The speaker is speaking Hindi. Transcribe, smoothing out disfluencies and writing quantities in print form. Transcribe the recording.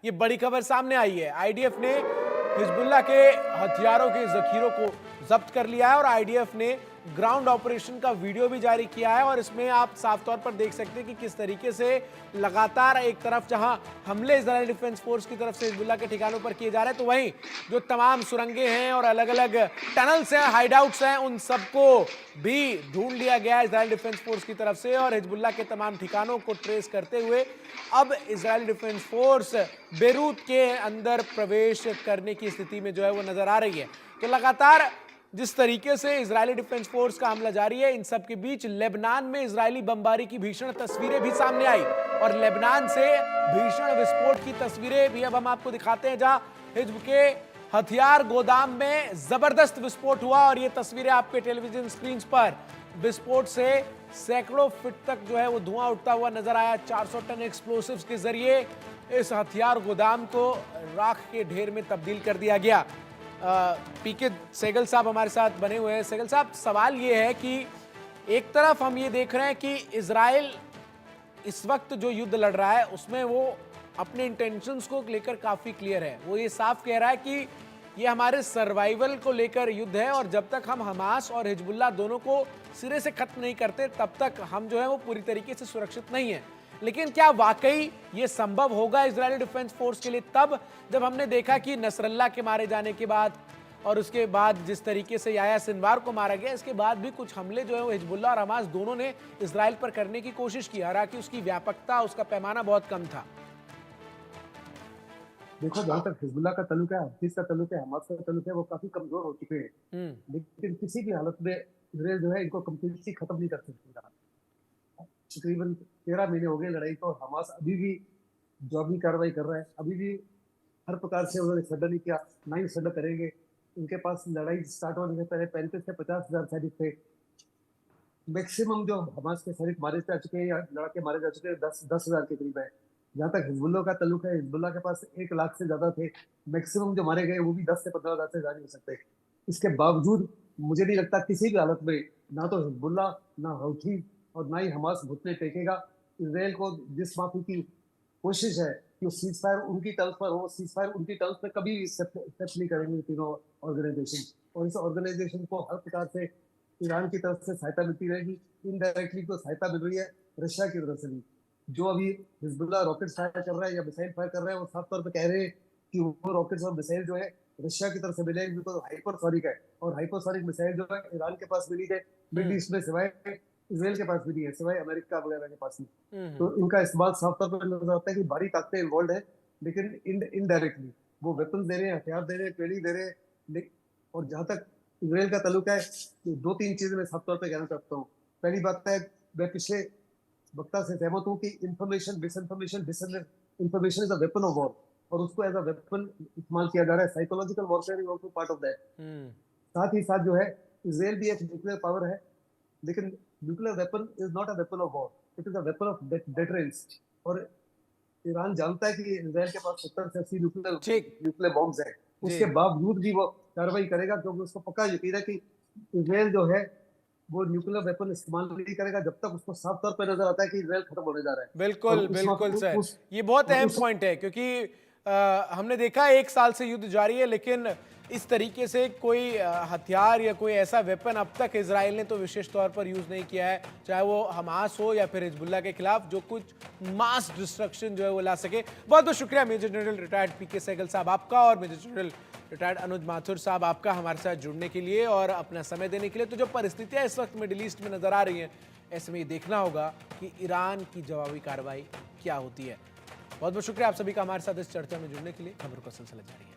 ये बड़ी खबर सामने आई है। आईडीएफ ने हिजबुल्लाह के हथियारों के जखीरों को जब्त कर लिया है और आईडीएफ ने ग्राउंड ऑपरेशन का वीडियो भी जारी किया है और इसमें आप साफ तौर पर देख सकते हैं कि किस तरीके से लगातार एक तरफ जहां हमले इजरायली डिफेंस फोर्स की तरफ से हिजबुल्लाह के ठिकानों पर किए जा रहे हैं, तो वहीं जो तमाम सुरंगें हैं और अलग अलग टनल्स हैं, हाइडआउट्स हैं, उन सबको भी ढूंढ लिया गया है इजरायली डिफेंस फोर्स की तरफ से और हिजबुल्लाह के तमाम ठिकानों को ट्रेस करते हुए अब इजरायली डिफेंस फोर्स बेरूत के अंदर प्रवेश करने की स्थिति में जो है वो नजर आ रही है। तो लगातार जिस तरीके से इजरायली डिफेंस फोर्स का हमला जारी है, इन सब के बीच लेबनान में इजरायली बमबारी की भीषण तस्वीरें भी सामने आई और लेबनान से भीषण विस्फोट की तस्वीरें भी अब हम आपको दिखाते हैं, जहां हिज्ब के हथियार गोदाम में जबरदस्त विस्फोट हुआ और ये तस्वीरें आपके टेलीविजन स्क्रीन पर विस्फोट से सैकड़ों फीट तक जो है वो धुआं उठता हुआ नजर आया। 400 टन एक्सप्लोसिव्स के जरिए इस हथियार गोदाम को राख के ढेर में तब्दील कर दिया गया। पीके सहगल साहब हमारे साथ बने हुए हैं। सहगल साहब, सवाल ये है कि एक तरफ हम ये देख रहे हैं कि इजराइल इस वक्त जो युद्ध लड़ रहा है उसमें वो अपने इंटेंशंस को लेकर काफी क्लियर है। वो ये साफ कह रहा है कि ये हमारे सर्वाइवल को लेकर युद्ध है और जब तक हम हमास और हिजबुल्लाह दोनों को सिरे से खत्म नहीं करते तब तक हम जो है वो पूरी तरीके से सुरक्षित नहीं है। लेकिन क्या वाकई ये संभव होगा इजरायली डिफेंस फोर्स के लिए तब जब हमने देखा कि नसरल्लाह के मारे जाने के बाद और उसके बाद जिस तरीके से याह्या सिनवार को मारा गया, इसके बाद भी कुछ हमले जो है वो हिजबुल्लाह और हमास दोनों ने इजराइल पर करने की कोशिश की, हालांकि उसकी व्यापकता, उसका पैमाना बहुत कम था। देखो, जहाँ तक हिजबुल्लाह का तल्लुक है, हफीज का तल्लुक है, हमास का तल्लुक है, वो काफी कमजोर हो चुके हैं। लेकिन किसी भी हालत में इजराइल जो है इनको कंप्लीटली खत्म नहीं कर सकता। तकरीबन 13 महीने हो गए लड़ाई को, हमास अभी भी जो भी कार्रवाई कर रहा है, अभी भी हर प्रकार से उन्होंने सडा नहीं किया, ना ही सडा करेंगे। उनके पास लड़ाई स्टार्ट होने से पहले 35 से 50,000 सैनिक थे। मैक्सिमम जो हमास के सैनिक मारे जा चुके हैं या लड़के मारे जा चुके हैं 10,000 के करीब है। जहाँ तक हिजबुल्लाह का तल्लुक है, हिजबुल्लाह के पास 1 लाख से ज्यादा थे। मैक्सिमम जो मारे गए वो भी 10 से 15,000 से ज्यादा नहीं हो सकते। इसके बावजूद मुझे नहीं लगता किसी भी हालत में ना तो हिजबुल्लाह, ना हौथी और ना ही हमास घुटने टेकेगा। इसराइल को जिस माफी की कोशिश है कि सीज फायर उनकी टर्म्स पर हो, सीज फायर उनकी टर्म्स पर कभी एक्सेप्ट नहीं करेंगे तीनों ऑर्गेनाइजेशन। और इस ऑर्गेनाइजेशन को हर प्रकार से ईरान की तरफ से सहायता मिलती रहेगी। इनडायरेक्टली तो सहायता मिल रही है रशिया की तरफ से भी। जो अभी हिजबुल्लाह रॉकेट फायर कर रहा है या मिसाइल फायर कर रहा है, वो साफ तौर पर कह रहे हैं कि वो रॉकेट्स और मिसाइल जो है रशिया की तरफ से मिले, बिल्कुल हाइपरसोनिक है। और हाइपरसोनिक मिसाइल जो है ईरान के पास मिली है, मिडिल ईस्ट में सिवाय इसराइल के पास भी नहीं है, सिवाय अमेरिका वगैरह के पास नहीं। तो इनका इस्तेमाल साफ तौर पर नजर आता है कि भारी ताकतें इन्वॉल्व है, लेकिन इनडायरेक्टली वो वेपन दे रहे हैं, हथियार दे रहे हैं, ट्रेनिंग दे रहे हैं। और जहां तक इसराइल का ताल्लुक है, तो 2-3 चीजें मैं साफ तौर पर कहना चाहता हूँ। पहली बात है, मैं पिछले वक्ता से सहमत हूँ कि information, disinformation, information is a weapon of war और उसको एज अ वेपन इस्तेमाल किया जा रहा है। Psychological warfare is also part of that. साथ ही साथ जो है, इसराइल भी एक न्यूक्लियर पावर है, लेकिन nuclear weapon is not a weapon of war, it is a weapon of deterrence. और ईरान जानता है कि इसराइल के पास 70 से 80 न्यूक्लियर बॉम्ब्स हैं, उसके बावजूद भी वो कार्रवाई करेगा क्योंकि उसको पक्का यकीन है कि इसराइल जो है वो न्यूक्लियर वेपन इस्तेमाल नहीं करेगा जब तक उसको साफ तौर पर नजर आता है कि इसराइल खत्म होने जा रहा है। बिल्कुल बिल्कुल सर, ये बहुत अहम पॉइंट है क्योंकि हमने देखा 1 साल से युद्ध जारी है, लेकिन इस तरीके से कोई हथियार या कोई ऐसा वेपन अब तक इजराइल ने तो विशेष तौर पर यूज नहीं किया है, चाहे वो हमास हो या फिर हिजबुल्लाह के खिलाफ, जो कुछ मास डिस्ट्रक्शन जो है वो ला सके। बहुत बहुत शुक्रिया मेजर जनरल रिटायर्ड पीके सहगल साहब आपका और मेजर जनरल रिटायर्ड अनुज माथुर साहब आपका हमारे साथ जुड़ने के लिए और अपना समय देने के लिए। तो जो परिस्थितियां इस वक्त मिडिल ईस्ट में नजर आ रही हैं, ऐसे में ये देखना होगा कि ईरान की जवाबी कार्रवाई क्या होती है। बहुत बहुत शुक्रिया आप सभी का हमारे साथ इस चर्चा में जुड़ने के लिए। खबरों का सिलसिला जारी है।